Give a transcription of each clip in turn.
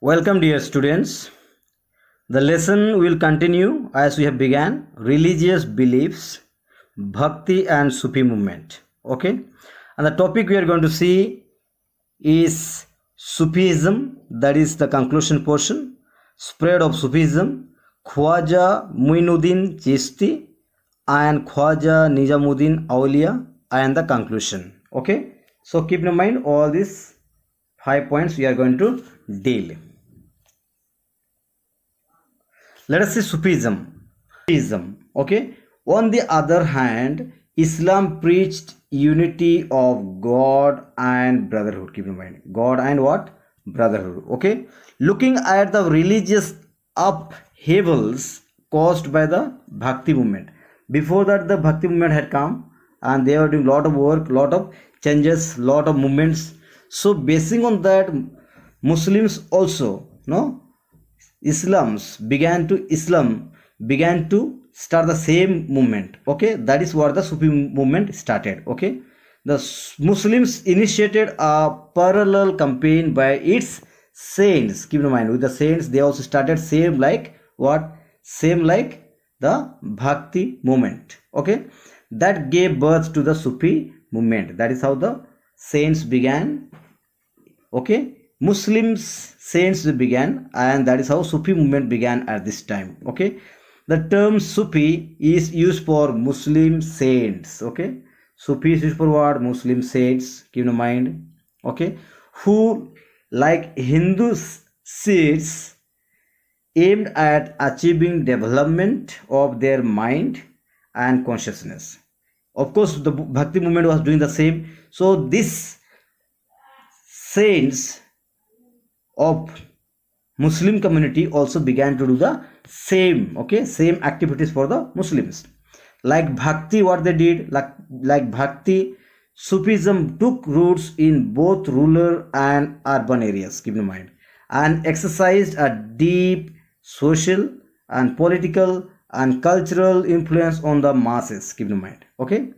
Welcome dear students. The lesson will continue as we have began religious beliefs, Bhakti and Sufi movement. Okay. And the topic we are going to see is Sufism, that is the conclusion portion, spread of Sufism, Khwaja Muinuddin Chishti and Khwaja Nijamuddin Auliya and the conclusion. Okay. So keep in mind all these 5 points we are going to deal. Let us see Sufism. Okay. On the other hand, Islam preached unity of God and brotherhood. Keep in mind, God and what? Brotherhood. Okay. Looking at the religious upheavals caused by the Bhakti movement. Before that, the Bhakti movement had come and they were doing lot of work, lot of changes, lot of movements. So basing on that, Muslims also, Islam began to start the same movement. Okay, that is what the Sufi movement started. Okay, the Muslims initiated a parallel campaign by its saints. Keep in mind, with the saints they also started same like the Bhakti movement. Okay, that gave birth to the Sufi movement. That is how the saints began. Okay, Muslims saints began, and that is how Sufi movement began at this time. Okay, the term Sufi is used for Muslim saints. Okay, Sufi is used for what? Muslim saints. Keep in mind. Okay, who like Hindu saints aimed at achieving development of their mind and consciousness. Of course, the Bhakti movement was doing the same. So this saints of Muslim community also began to do the same activities for the Muslims. Like Bhakti, what they did, like Bhakti, Sufism took roots in both rural and urban areas, keep in mind, and exercised a deep social and political and cultural influence on the masses, keep in mind. Okay,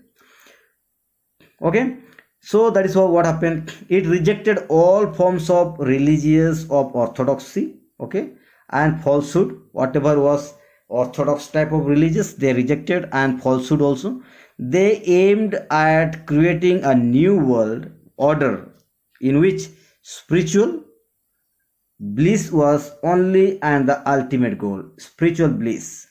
so that is what happened. It rejected all forms of religious of orthodoxy, and falsehood. Whatever was orthodox type of religious, they rejected, and falsehood also. They aimed at creating a new world order in which spiritual bliss was only and the ultimate goal. Spiritual bliss,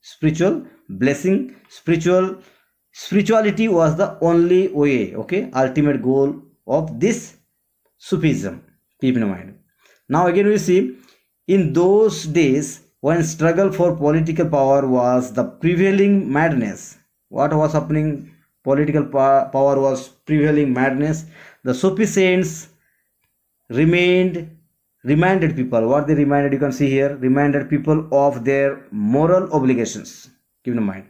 spiritual blessing, spirituality was the only way, ultimate goal of this Sufism. Keep in mind. Now again we see, in those days when struggle for political power was the prevailing madness. What was happening? Political power was prevailing madness. The Sufi saints reminded people. What they reminded, you can see here, reminded people of their moral obligations. Keep in mind.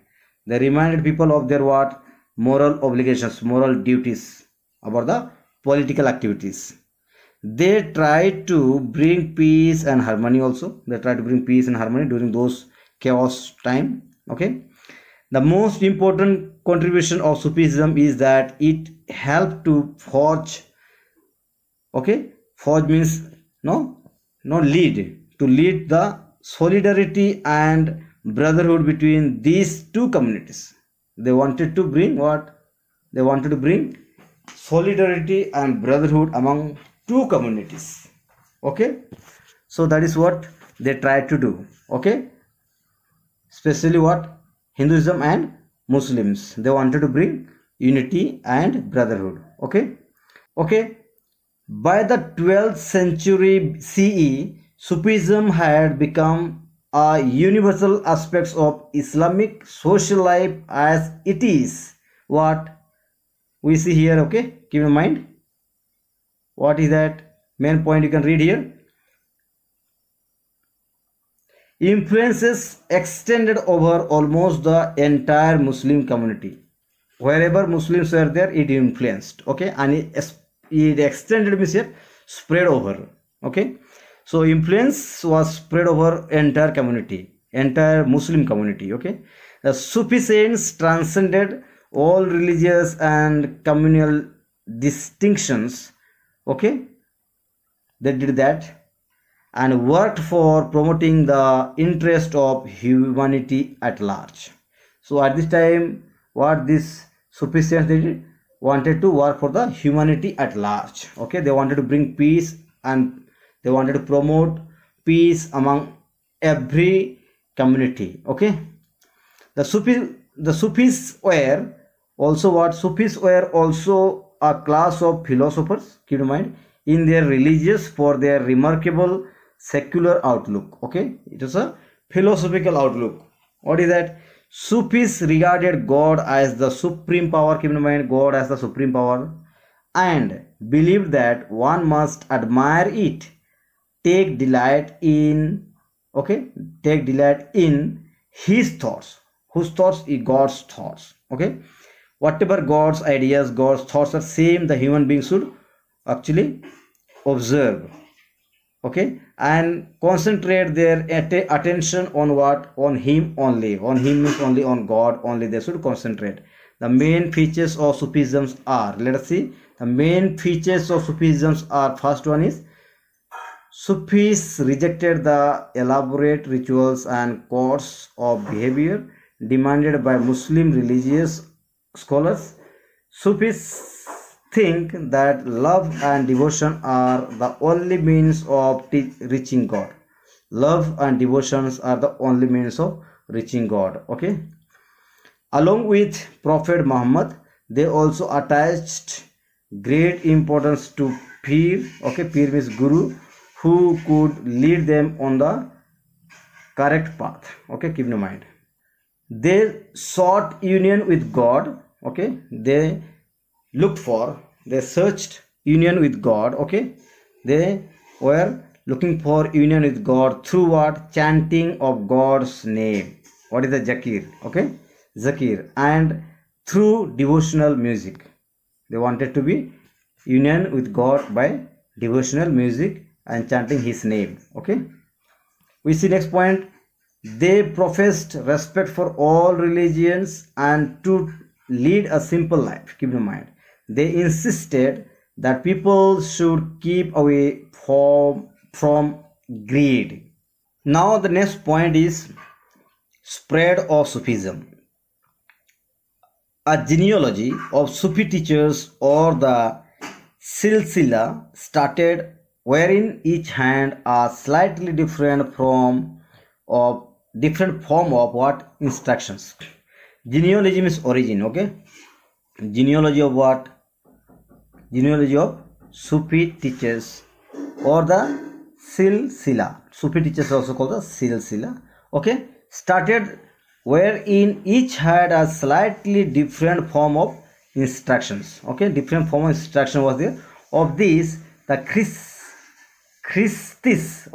They reminded people of their what? Moral obligations, moral duties about the political activities. They tried to bring peace and harmony also. They tried to bring peace and harmony during those chaos time. Okay. The most important contribution of Sufism is that it helped to forge. Okay. Forge means lead. To lead the solidarity and brotherhood between these two communities. They wanted to bring what? They wanted to bring solidarity and brotherhood among two communities. Okay, so that is what they tried to do. Okay, especially what? Hinduism and Muslims, they wanted to bring unity and brotherhood. Okay, by the 12th century CE, Sufism had become a universal aspects of Islamic social life as it is what we see here. Okay, keep in mind, what is that main point? You can read here. Influences extended over almost the entire Muslim community. Wherever Muslims were there, it influenced. Okay, and it extended means here spread over. Okay, so influence was spread over entire community, entire Muslim community. Okay, the Sufi saints transcended all religious and communal distinctions. Okay, they did that and worked for promoting the interest of humanity at large. So at this time, what these Sufi saints they did, wanted to work for the humanity at large. Okay, they wanted to bring peace and they wanted to promote peace among every community. Okay, the Sufis were also what? Sufis were also a class of philosophers, keep in mind, in their religious for their remarkable secular outlook. Okay, it is a philosophical outlook. What is that? Sufis regarded God as the supreme power, keep in mind, God as the supreme power, and believed that one must admire it, take delight in, okay, take delight in his thoughts. Whose thoughts? Is God's thoughts. Okay, whatever God's ideas, God's thoughts are same, the human being should actually observe. Okay, and concentrate their attention on what? On him only. On him means only on God only they should concentrate. The main features of Sufism are, let us see, the main features of Sufism are, first one is Sufis rejected the elaborate rituals and codes of behavior demanded by Muslim religious scholars. Sufis think that love and devotion are the only means of reaching God. Love and devotions are the only means of reaching God. Okay. Along with Prophet Muhammad, they also attached great importance to Pir. Okay, Pir means Guru, who could lead them on the correct path. Okay, keep in mind. They sought union with God. Okay, they searched union with God. Okay, they were looking for union with God through what? Chanting of God's name. What is the Zakir? Okay, Zakir, and through devotional music. They wanted to be union with God by devotional music and chanting his name. Okay, we see next point. They professed respect for all religions and to lead a simple life. Keep in mind, they insisted that people should keep away from greed. Now the next point is spread of Sufism. A genealogy of Sufi teachers or the silsila started, wherein each had a slightly different form of what? Instructions. Genealogy means origin. Okay, genealogy of what? Genealogy of Sufi teachers or the silsila. Sufi teachers are also called the silsila. Okay, started wherein each had a slightly different form of instructions. Okay, different form of instruction was there. Of these, the Christis.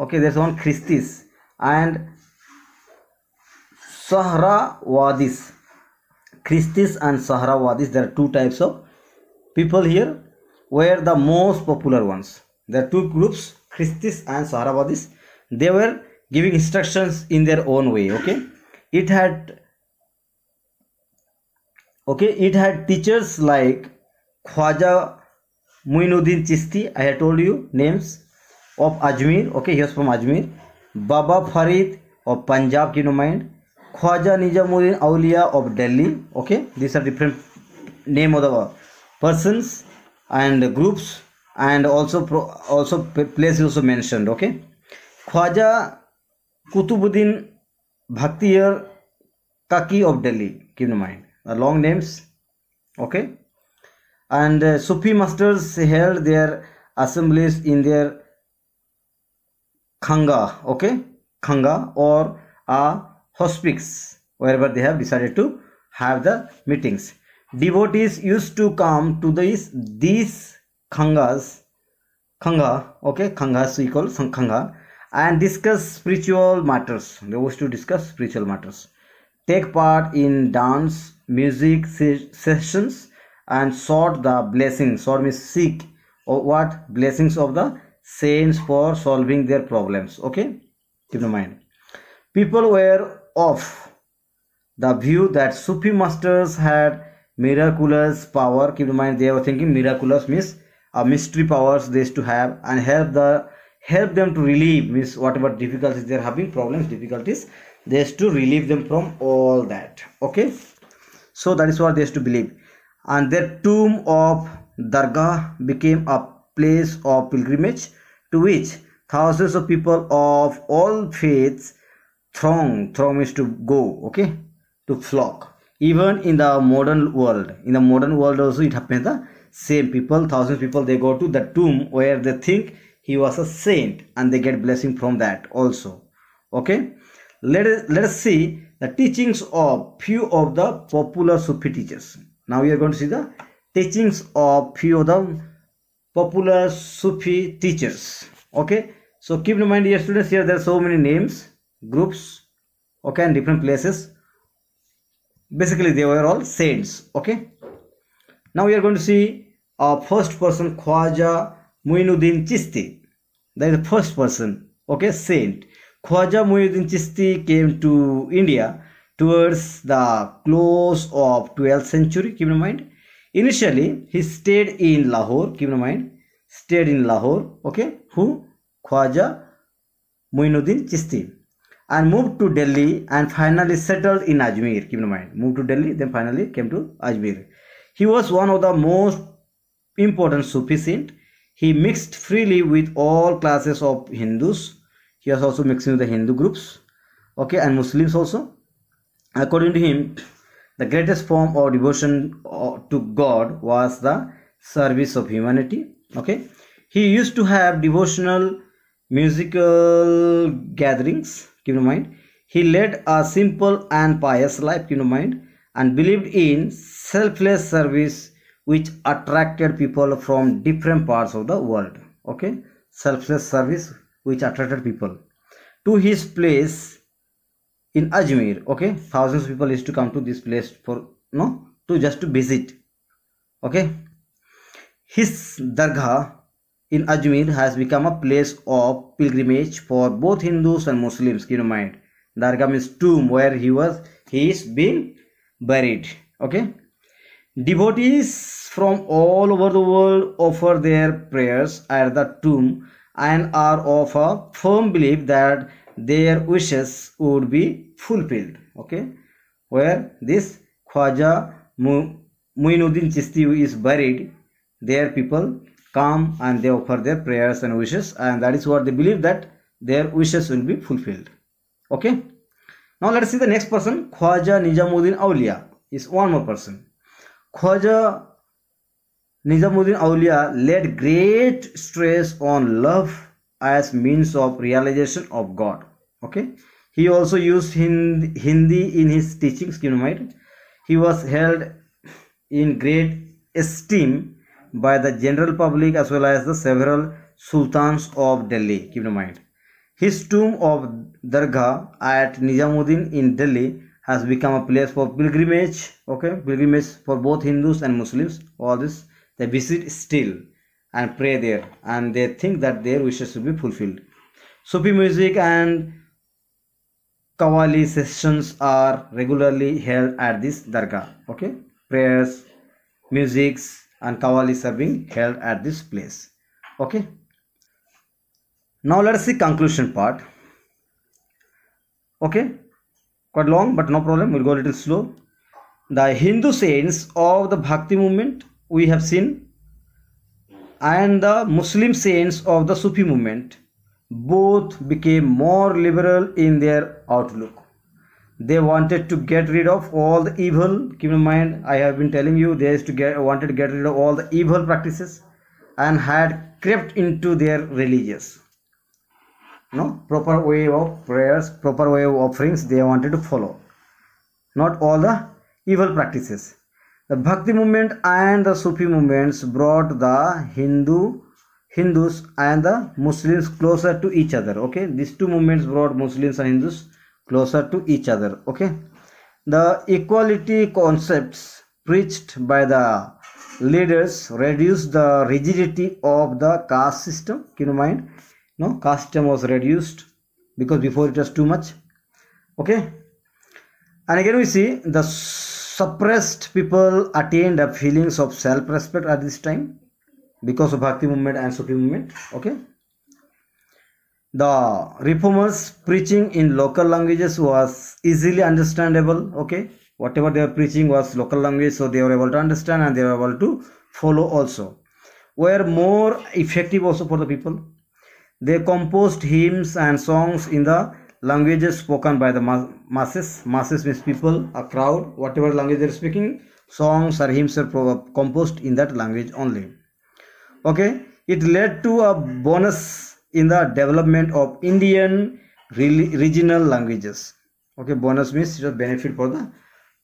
Okay, there's one Christis and Sahrawadis. Christis and Sahrawadis, there are two types of people here, were the most popular ones. There are two groups, Christis and Sahrawadis. They were giving instructions in their own way. Okay, it had teachers like Khwaja Muinuddin Chishti. I had told you names of Ajmer. Okay, he was from Ajmer. Baba Farid of Punjab, keep in mind. Khwaja Nizamuddin Auliya of Delhi. Okay, these are different name of the persons and groups, and also place also mentioned. Okay, Khwaja Kutubuddin Bhakti Kaki of Delhi, keep in mind, long names. Okay, and Sufi masters held their assemblies in their khanga. Okay, khanga or a hospice, wherever they have decided to have the meetings. Devotees used to come to these khangas, okay, khangas we call some khanga, and discuss spiritual matters. They used to discuss spiritual matters, take part in dance, music sessions, and sought the blessings. Sought means seek, or what? Blessings of the saints for solving their problems. Okay, keep in mind. People were of the view that Sufi masters had miraculous power. Keep in mind, they were thinking miraculous means mystery powers they used to have and help the help them to relieve, means whatever difficulties they're having, problems, difficulties, they used to relieve them from all that. Okay, so that is what they used to believe. And their tomb of Dargah became a place of pilgrimage to which thousands of people of all faiths throng is to go, okay, to flock. Even in the modern world, also it happens the same. People, thousands of people, they go to the tomb where they think he was a saint, and they get blessing from that also. Okay, let us see the teachings of few of the popular Sufi teachers. Now we are going to see the teachings of few of the popular Sufi teachers. Okay, so keep in mind, dear students, here there are so many names, groups, okay, and different places. Basically they were all saints. Okay, now we are going to see a first person, Khwaja Muinuddin Chishti. That is the first person, okay, saint. Khwaja Muinuddin Chishti came to India towards the close of 12th century. Keep in mind, initially he stayed in Lahore. Keep in mind, stayed in Lahore. Okay, who? Khwaja Muinuddin Chishti, and moved to Delhi and finally settled in Ajmer. Keep in mind, moved to Delhi, then finally came to Ajmer. He was one of the most important Sufi saint. He mixed freely with all classes of Hindus. He was also mixing with the Hindu groups, okay, and Muslims also. According to him, the greatest form of devotion to God was the service of humanity. Okay, he used to have devotional musical gatherings. Keep in mind, he led a simple and pious life. Keep in mind, and believed in selfless service, which attracted people from different parts of the world. Okay, selfless service which attracted people to his place in Ajmer. Okay, thousands of people used to come to this place for to just to visit. Okay, his dargah in Ajmer has become a place of pilgrimage for both Hindus and Muslims. Keep in mind, dargah means tomb where he is being buried. Okay, devotees from all over the world offer their prayers at the tomb and are of a firm belief that their wishes would be fulfilled. Okay, where this Khwaja Muinuddin Chishti is buried, there people come and they offer their prayers and wishes, and that is what they believe, that their wishes will be fulfilled. Okay, now let us see the next person. Khwaja Nizamuddin Aulia is one more person. Khwaja Nizamuddin Aulia laid great stress on love as means of realization of God. Okay, he also used Hindi in his teachings. Keep in mind, he was held in great esteem by the general public as well as the several sultans of Delhi. Keep in mind, his tomb of Dargah at Nizamuddin in Delhi has become a place for pilgrimage. Okay, pilgrimage for both Hindus and Muslims. All this they visit still and pray there, and they think that their wishes will be fulfilled. Sufi music and Qawwali sessions are regularly held at this dargah. Okay, prayers, musics, and Qawwalis are being held at this place. Okay, now let us see conclusion part. Okay, quite long, but no problem, we'll go a little slow. The Hindu saints of the Bhakti movement we have seen, and the Muslim saints of the Sufi movement both became more liberal in their outlook. They wanted to get rid of all the evil. Keep in mind, I have been telling you, they used to wanted to get rid of all the evil practices and had crept into their religious proper way of prayers, proper way of offerings they wanted to follow, not all the evil practices. The Bhakti movement and the Sufi movements brought the Hindus and the Muslims closer to each other. Okay, these two movements brought Muslims and Hindus closer to each other. Okay, the equality concepts preached by the leaders reduced the rigidity of the caste system. Keep in mind, caste system was reduced because before it was too much. Okay, and again we see the suppressed people attained a feelings of self-respect at this time because of Bhakti movement and Sufi movement. Okay, The reformers preaching in local languages was easily understandable. Okay, whatever they were preaching was local language, so they were able to understand and they were able to follow also. Were more effective also for the people. They composed hymns and songs in the languages spoken by the masses. Masses means people, a crowd, whatever language they are speaking, songs or hymns are composed in that language only. Okay, it led to a bonus in the development of Indian regional languages. Okay, bonus means it was benefit for the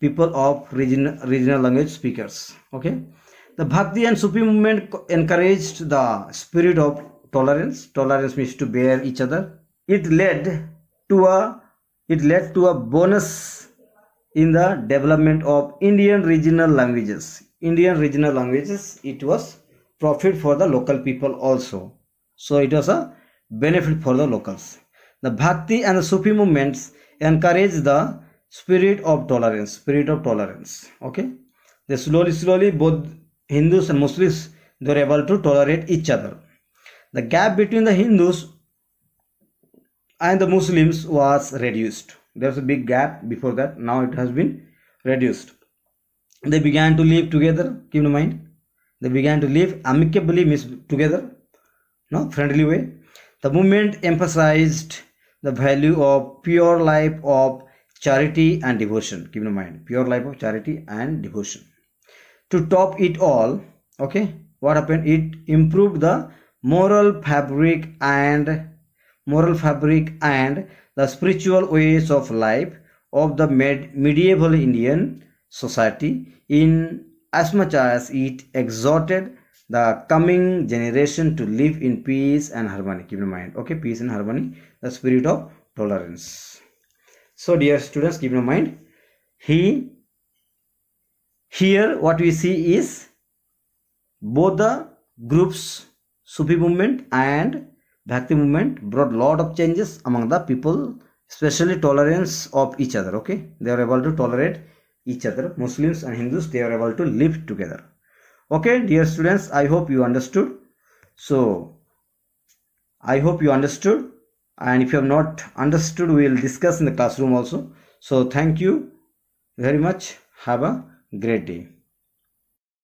people of regional language speakers. Okay, the Bhakti and Sufi movement encouraged the spirit of tolerance. Tolerance means to bear each other. It led to a bonus in the development of Indian regional languages. Indian regional languages, it was profit for the local people also. So it was a benefit for the locals. The Bhakti and the Sufi movements encourage the spirit of tolerance. Okay, they slowly both Hindus and Muslims, they were able to tolerate each other. The gap between the Hindus and the Muslims was reduced. There was a big gap before that. Now it has been reduced. They began to live together. Keep in mind, they began to live amicably, together, friendly way. The movement emphasized the value of pure life of charity and devotion. Keep in mind, pure life of charity and devotion. To top it all, okay, what happened? It improved the moral fabric and the spiritual ways of life of the medieval Indian society, in as much as it exhorted the coming generation to live in peace and harmony. Keep in mind, okay, peace and harmony, the spirit of tolerance. So dear students, keep in mind, here what we see is both the groups, Sufi movement and Bhakti movement, brought lot of changes among the people, especially tolerance of each other. Okay, they are able to tolerate each other. Muslims and Hindus, they are able to live together. Okay, dear students, I hope you understood. So I hope you understood, and if you have not understood, we will discuss in the classroom also. So thank you very much. Have a great day.